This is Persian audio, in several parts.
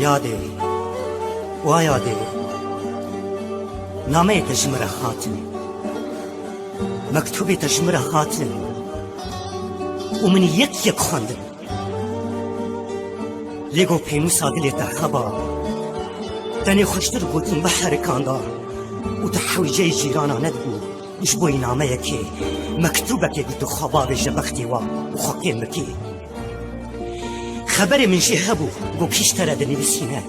یادێ وا یادێ نامەیەکە ژمرە هاتن مەکتوبێتە ژمرە هاتن و من یەک خوێندم لێگۆ پێنووسا دلێتە خەبا تەنێ خۆشتر گوتم بە حەرکاندا و تە حەویجەی جیرانانەت بوو وش بۆی نامەیەکێ مەکتوبەکێ گوت و خەبا بێژە بەختی وا و خۆکێن بکێ خبر من جي هبو قو كيشترى دنيبسينه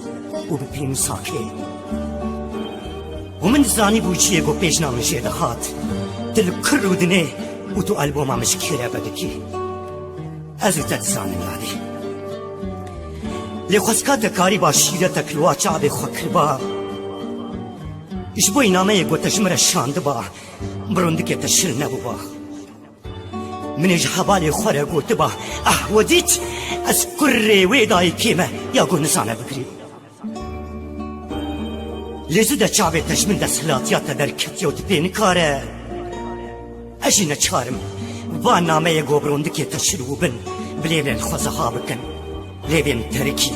وببينو ساكي ومن زاني بوجيه قو بيجنا من جي دخات دل كرو دني وتو ألبوما مش كيرا بدكي أزو تتزاني يادي لخوزكات كاري با شيرتك الوا چابي خوكربا إشبوي نامي قو تجمر الشاندبا بروندكي تشر نبوبا منج حبالي خورا قو تبا وديت أذكر ويداي كيما يقول نسانا بكري لزودا شعبي تجمن دا سلاتيات دركتيو تبين كاره أجينا تشارم وانا ما يقو بروندكي تشروبن بليبين خوزها بكن ليبين تركي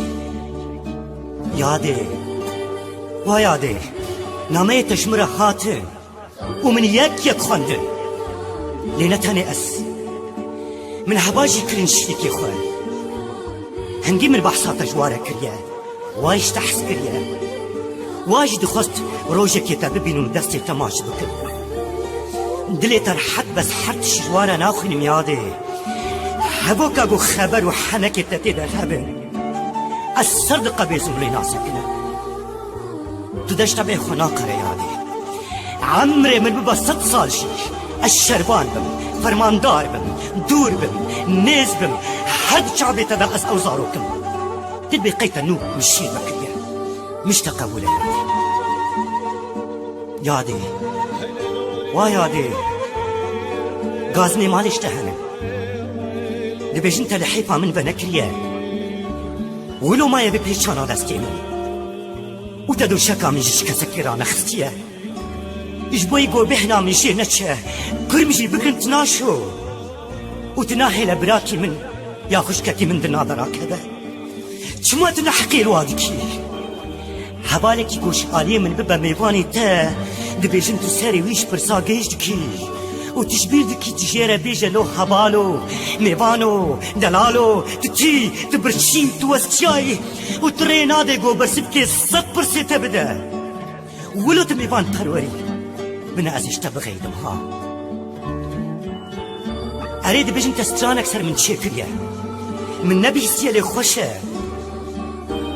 يادي ويادي نامي تشمر هاتن ومن يك خندن لنتاني أس من حباجي كرين شريكي خوان هنجي من بحثات جوارة كريا وايش تحس كريا واجد خست روجك يتببين دستي تماش بكر دلي ترحت بس حرت جوارة ناخن ميادي هبوك أبو خبر وحنك تتدى الهبن الصدقة بيزولي ناسكنا تدشت بي خناقة ريادي عمري من ببا 6 سال شيش الشربان بم فرماندار بم دور بم نيز بم حد شعبي تدقس أوزاروكم تدبي قيت النوب مشي بكريا مش تقبل يادي ويادي غازني ماليش تهنم دبيش انت لحيفا من بنكريا ولو ما يبي بيشانا دستيني وتدو شكا من جيش كسكيرانا خستيا إجبوي قو بحنا من شي نتشا كرمجي بكنت ناشو وتناهي لبراكي من يا خشكتي من دنادراك هذا شما تنحقي الوادكي حبالك يقوش علي من ببا ميواني تا دبيجن تساري ويش برسا جيشدكي وتشبير دكي تجيرا بيجا لو حبالو ميوانو دلالو تتي تبرشي توسجاي وترينا دي قو برسبكي 100% تبدا ولو تميوان تروري بنا ازيش تبغي دمها أريد بيجن تستران أكثر من شكريا من نبي سيالي خوشة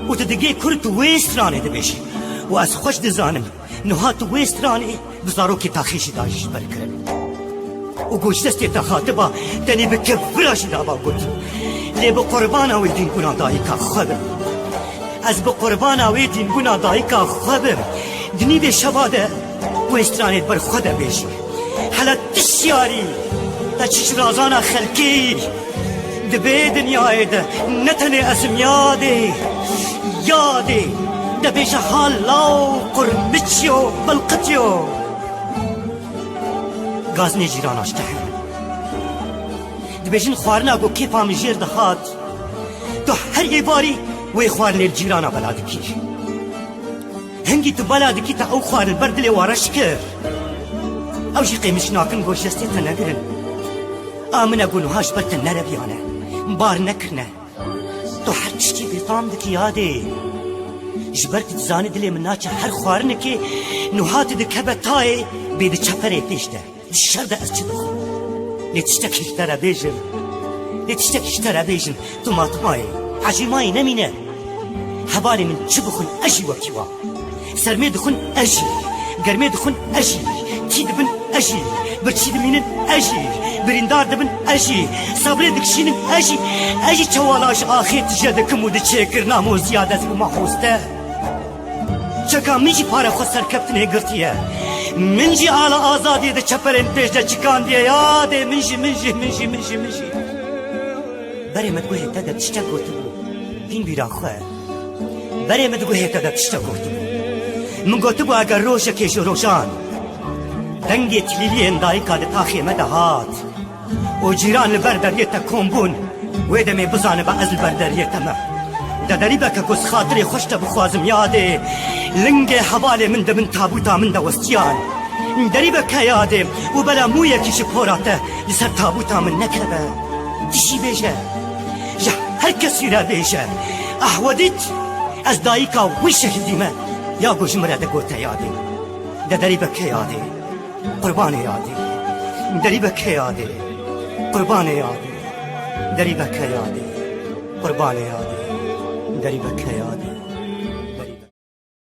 وتدقي كرت ويستراني دبيش وأس خوش دزانم نهات ويستراني بزاروكي تاخيشي داجش بركرم وقوش دستي تخاطبا تاني بكفراش دابا قلت لي بقربانا ويدين كنا دايكا خبر از بقربانا ويدين كنا دايكا خبر دني بشبادة ويستراني بر خدا بيجي حالا تشياري تشش رازانا خلقي دبي دنياي ده نتني اسم يادي دبيش حال لاو قرمتشيو بلقتيو غازني جيران اشتحن دبيشن خوارنا قو كيفا من جير دخات تو هر يباري وي خوارني الجيرانا بلادكي هنگي تو بلادكي تا او خوار البرد لي وارشكر او شي قيمش ناكن قو جستي تنقرن آمن أقول هاش بطن نربيانا مبار نكرنا تو هر تشتي بيطام دك يادي جبرت تزاني دلي من ناچا هر خوارنكي نوهات دك هبتاي بيد چپره بيشده الشرد از چه دخل لتشتكي اشترى بيجن طماطماي عجيماي نمينه حبالي من چبخن اجي وكيوا سرمي دخن اجي قرمي دخن اجي تيد بن اجي برچيد مينن اجي بريندار دبن اجي صبري دكشينن اجي چوالاش آخر تجدكم ود چكر نامو زيادة بما خوسته چكا منجي پاره خو سركبتنه گرتيه منجي على آزادي ده چپرن پیشده چکان ديه ياده منجي بري مدگوه تده تشتا گوتبو بين بيرا خواه بري مدگوه تده تشتا گوتبو من گوتبو اگر روشه کشو روشان دنگی تلیلی اندایی که تاخی مدهات و جیران البردریت کمبون ویده می بزانه با از البردریت ما دەدەری بەکە گۆز خاتری خۆشتە بخوازم یادێ لنگێ هەواڵێ من دەبن تابوتا من دەوەستیان دەری بەکە یادێ و بەلا مویەکیش پۆراتە لەسەر تابوتا من نەکەبە تشی بێژە یا هەر کەسیرە بێژە ئەحوەدیت ئەس دایکا وی شەهیدیمە یا گۆژمرە دەگۆتە یادێ دەدەری بەکە یادێ قوربانێ یادێ دەری بەکە یادێ قوربانێ یادێ دەری بەکە یادێ قوربانێ یادێ دەری بەکە یادێ